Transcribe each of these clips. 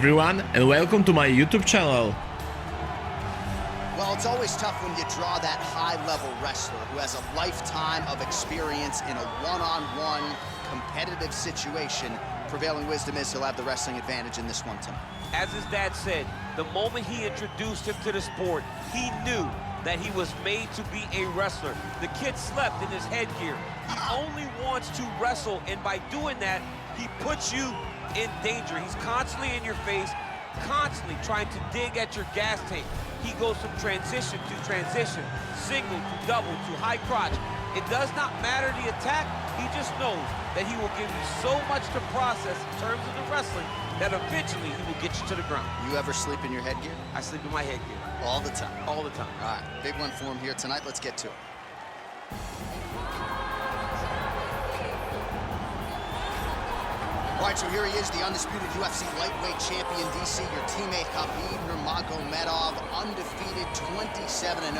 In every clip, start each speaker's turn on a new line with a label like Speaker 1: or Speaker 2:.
Speaker 1: everyone, and welcome to my YouTube channel.
Speaker 2: Well, it's always tough when you draw that high-level wrestler who has a lifetime of experience in a one-on-one competitive situation. Prevailing wisdom is he'll have the wrestling advantage in this one tonight.
Speaker 3: As his dad said, the moment he introduced him to the sport, he knew that he was made to be a wrestler. The kid slept in his headgear. He only wants to wrestle, and by doing that, he puts you in danger. He's constantly in your face, constantly trying to dig at your gas tank. He goes from transition to transition, single to double to high crotch. It does not matter the attack. He just knows that he will give you so much to process in terms of the wrestling that eventually he will get you to the ground.
Speaker 2: You ever sleep in your headgear?
Speaker 3: I sleep in my headgear.
Speaker 2: All the time?
Speaker 3: All the time.
Speaker 2: All right, big one for him here tonight. Let's get to it. All right, so here he is, the undisputed UFC Lightweight Champion, DC, your teammate Khabib Nurmagomedov, undefeated, 27-0.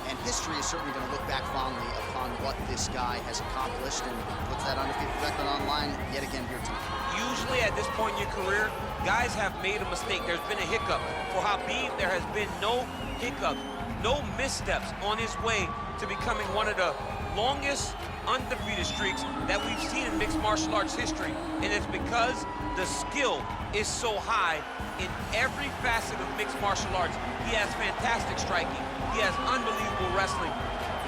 Speaker 2: And history is certainly going to look back fondly upon what this guy has accomplished and puts that undefeated record online yet again here tonight.
Speaker 3: Usually at this point in your career, guys have made a mistake. There's been a hiccup. For Khabib, there has been no hiccup, no missteps on his way to becoming one of the longest undefeated streaks that we've seen in mixed martial arts history. And it's because the skill is so high in every facet of mixed martial arts. He has fantastic striking. He has unbelievable wrestling,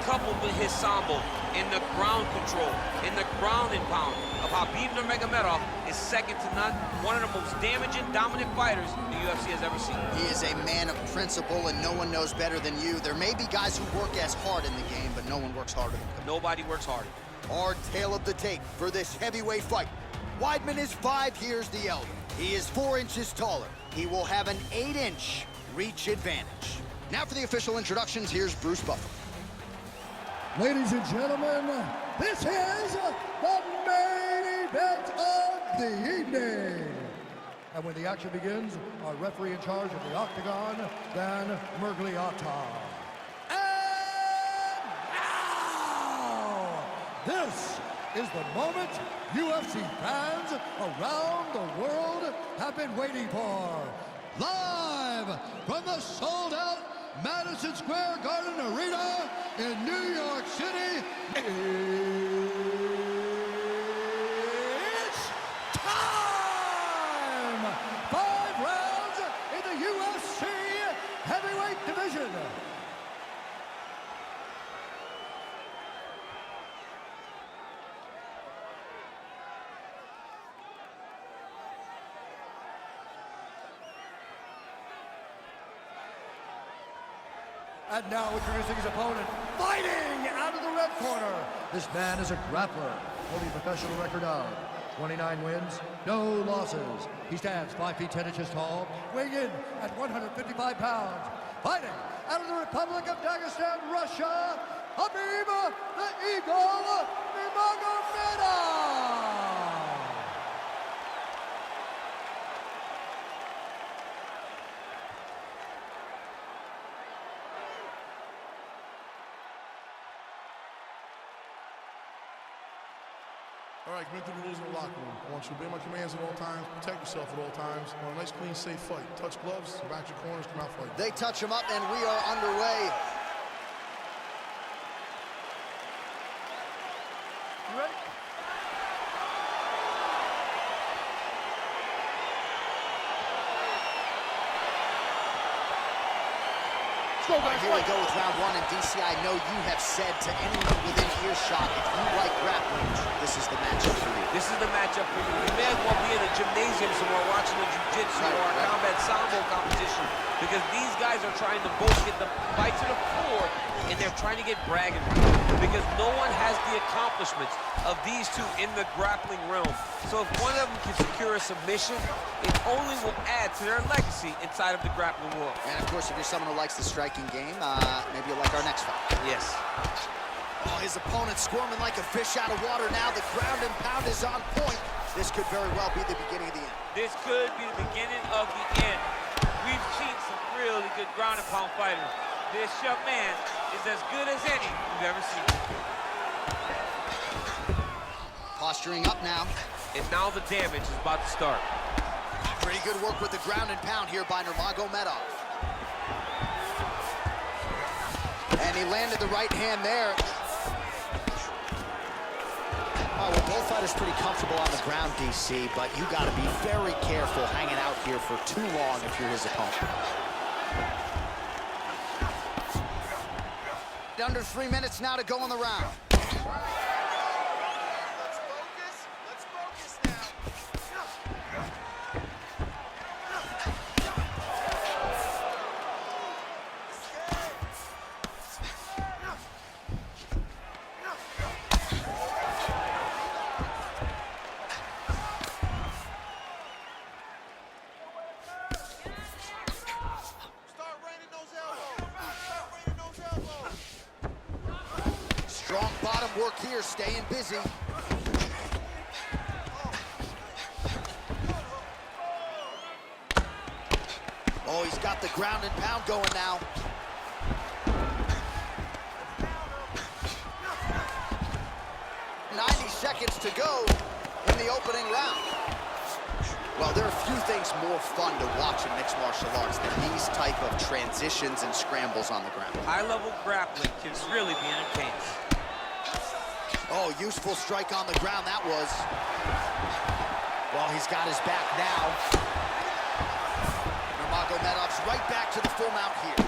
Speaker 3: coupled with his sambo in the ground control, in the ground and pound of Khabib Nurmagomedov is second to none. One of the most damaging, dominant fighters the UFC has ever seen.
Speaker 2: He is a man of principle, and no one knows better than you. There may be guys who work as hard in the game, but no one works harder than him.
Speaker 3: Nobody works harder.
Speaker 2: Our tale of the tape for this heavyweight fight. Weidman is 5 years the elder. He is 4 inches taller. He will have an 8-inch reach advantage. Now for the official introductions, here's Bruce Buffer.
Speaker 4: Ladies and gentlemen, this is the main event of the evening. And when the action begins, our referee in charge of the octagon, Dan Mergliata. And now, this is the moment UFC fans around the world have been waiting for. Live from the sold-out Madison Square Garden Arena in New York City, it's time! 5 rounds in the UFC heavyweight division. And now introducing his opponent, fighting out of the red corner. This man is a grappler, holding a professional record of 29 wins, no losses. He stands 5 feet 10 inches tall, weighing in at 155 pounds. Fighting out of the Republic of Dagestan, Russia, Khabib the Eagle Nurmagomedov.
Speaker 5: All right, commit to the rules in the locker room. I want you to obey my commands at all times, protect yourself at all times. I want a nice, clean, safe fight. Touch gloves, back your corners, come out fight.
Speaker 2: They touch him up, and we are underway. You ready? All right, here we go with round 1, and DC, I know you have said to anyone within earshot, if you like grappling, this is the matchup for you.
Speaker 3: This is the matchup for you. You may as well be in a gymnasium somewhere watching the jiu-jitsu or a Combat Sambo competition, because these guys are trying to both get the fight to the floor, and they're trying to get bragging rights, because no one has the accomplishments of these two in the grappling realm. So if one of them can secure a submission, it only will add to their legacy inside of the grappling world.
Speaker 2: And of course, if you're someone who likes the striking game, maybe you'll like our next fight.
Speaker 3: Yes.
Speaker 2: Oh, his opponent squirming like a fish out of water now. The ground and pound is on point. This could very well be the beginning of the end.
Speaker 3: This could be the beginning of the end. We've seen some really good ground and pound fighters. This young man is as good as any we've ever seen.
Speaker 2: Posturing up now.
Speaker 3: And now the damage is about to start.
Speaker 2: Pretty good work with the ground and pound here by Nurmagomedov. And he landed the right hand there. Oh, well, both fighters pretty comfortable on the ground, DC, but you got to be very careful hanging out here for too long if you're his opponent. Under 3 minutes now to go in the round. Strong bottom work here, staying busy. Oh, he's got the ground and pound going now. Seconds to go in the opening round. Well, there are few things more fun to watch in mixed martial arts than these type of transitions and scrambles on the ground.
Speaker 3: High-level grappling can really be entertaining.
Speaker 2: Oh, useful strike on the ground that was. Well, he's got his back now. Nurmagomedov's right back to the full mount here.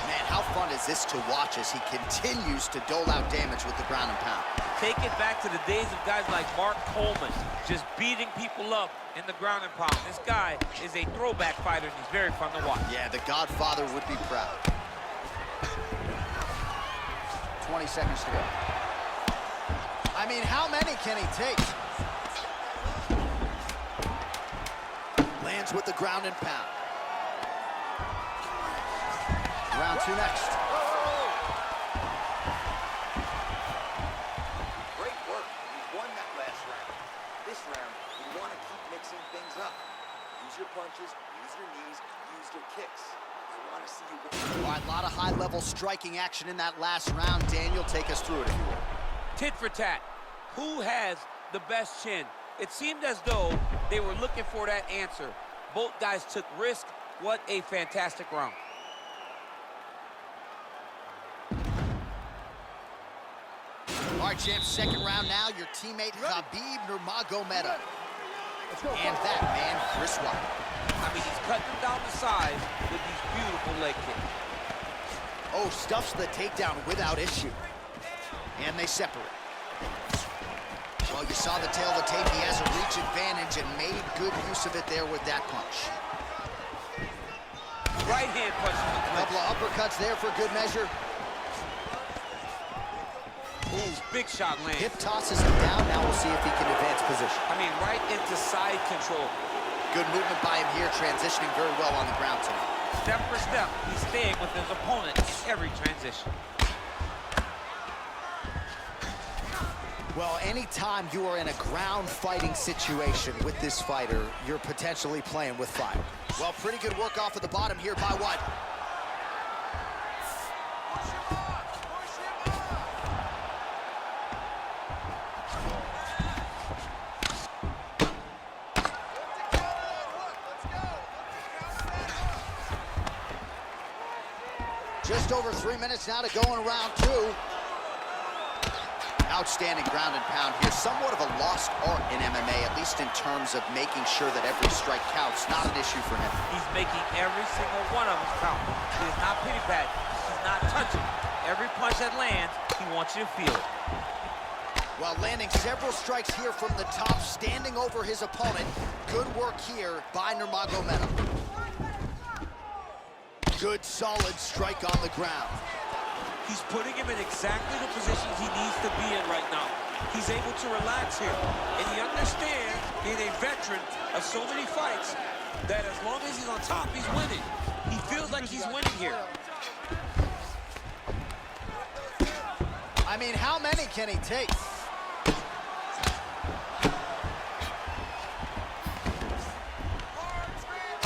Speaker 2: Man, how fun is this to watch as he continues to dole out damage with the ground and pound.
Speaker 3: Take it back to the days of guys like Mark Coleman, just beating people up in the ground and pound. This guy is a throwback fighter, and he's very fun to watch.
Speaker 2: Yeah, the Godfather would be proud. 20 seconds to go. I mean, how many can he take? Lands with the ground and pound. Round two next.
Speaker 6: Use your punches, use your knees, use your kicks. I want to see you go.
Speaker 2: All right, a lot of high-level striking action in that last round. Daniel, take us through it if you will.
Speaker 3: Tit for tat. Who has the best chin? It seemed as though they were looking for that answer. Both guys took risk. What a fantastic round.
Speaker 2: All right, champs, second round now. Your teammate, Khabib Nurmagomedov. And that man, Chris Weidman.
Speaker 3: I mean, he's cutting them down the sides with these beautiful leg kicks.
Speaker 2: Oh, stuffs the takedown without issue. And they separate. Well, you saw the tail of the tape. He has a reach advantage and made good use of it there with that punch.
Speaker 3: Right hand punch.
Speaker 2: A couple of uppercuts there for good measure.
Speaker 3: Ooh, big shot land.
Speaker 2: Hip tosses him down. Now we'll see if he can advance position.
Speaker 3: I mean, right into side control.
Speaker 2: Good movement by him here, transitioning very well on the ground tonight.
Speaker 3: Step for step, he's staying with his opponent in every transition.
Speaker 2: Well, anytime you are in a ground fighting situation with this fighter, you're potentially playing with fire. Well, pretty good work off of the bottom here by Weidman. Just over 3 minutes now to go in round two. Outstanding ground and pound here. Somewhat of a lost art in MMA, at least in terms of making sure that every strike counts. Not an issue for him.
Speaker 3: He's making every single one of them count. He is not pity-pat. He's not touching. Every punch that lands, he wants you to feel it.
Speaker 2: Well, landing several strikes here from the top, standing over his opponent. Good work here by Nurmagomedov. Good, solid strike on the ground.
Speaker 3: He's putting him in exactly the positions he needs to be in right now. He's able to relax here. And he understands, being a veteran of so many fights, that as long as he's on top, he's winning. He feels like he's winning here.
Speaker 2: I mean, how many can he take?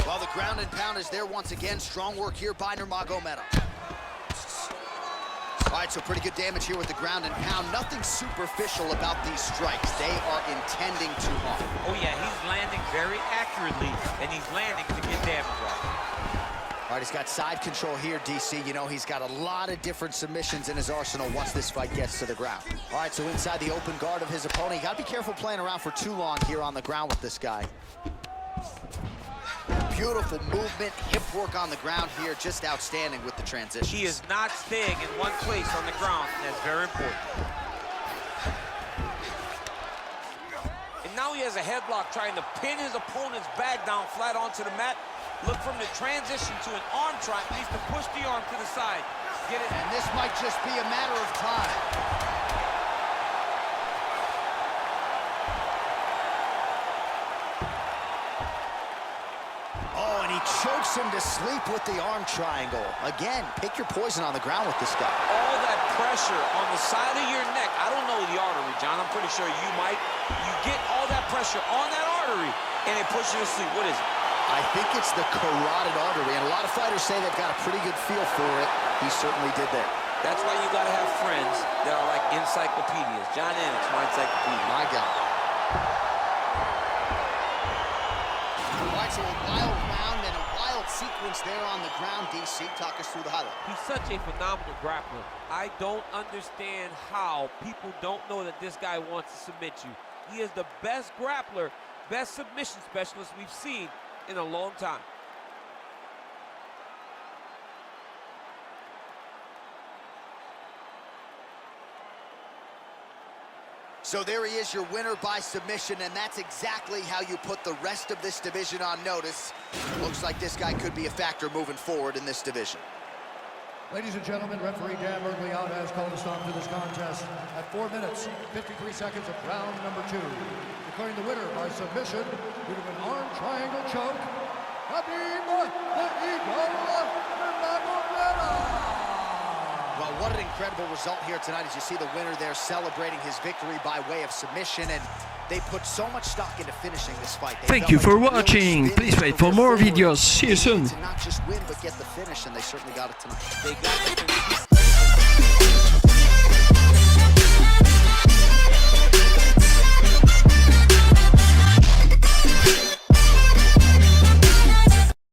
Speaker 2: Well, the ground and pound is there once again. Strong work here by Nurmagomedov. All right, so pretty good damage here with the ground and pound. Nothing superficial about these strikes. They are intending to harm.
Speaker 3: Oh yeah, he's landing very accurately, and he's landing to get damage off.
Speaker 2: All right, he's got side control here, DC. You know, he's got a lot of different submissions in his arsenal once this fight gets to the ground. All right, so inside the open guard of his opponent. You got to be careful playing around for too long here on the ground with this guy. Beautiful movement, hip work on the ground here, just outstanding with the transition.
Speaker 3: He is not staying in one place on the ground, and that's very important. And now he has a headlock trying to pin his opponent's back down flat onto the mat. Look from the transition to an arm triangle. He needs to push the arm to the side. Get it.
Speaker 2: And this might just be a matter of time. Chokes him to sleep with the arm triangle. Again, pick your poison on the ground with this guy.
Speaker 3: All that pressure on the side of your neck. I don't know the artery, John. I'm pretty sure you might. You get all that pressure on that artery, and it pushes you to sleep. What is it?
Speaker 2: I think it's the carotid artery, and a lot of fighters say they've got a pretty good feel for it. He certainly did there.
Speaker 3: That's why you got to have friends that are like encyclopedias. John Annix, my encyclopedia.
Speaker 2: My God. All right, so a wild round and a wild sequence there on the ground. DC, talk us through the highlight.
Speaker 3: He's such a phenomenal grappler. I don't understand how people don't know that this guy wants to submit you. He is the best grappler, best submission specialist we've seen in a long time.
Speaker 2: So there he is, your winner by submission, and that's exactly how you put the rest of this division on notice. Looks like this guy could be a factor moving forward in this division.
Speaker 4: Ladies and gentlemen, referee Dan Mergliotta has called a stop to this contest at 4 minutes, 53 seconds of round number 2. Declaring the winner by submission due to an arm triangle choke, Khabib the Eagle Nurmagomedov.
Speaker 2: Well, what an incredible result here tonight as you see the winner there celebrating his victory by way of submission, and they put so much stock into finishing this fight.
Speaker 1: Thank you for watching. Please wait for more videos. See you soon.
Speaker 2: To not just win, but get the finish, and they certainly got it tonight.
Speaker 3: They got the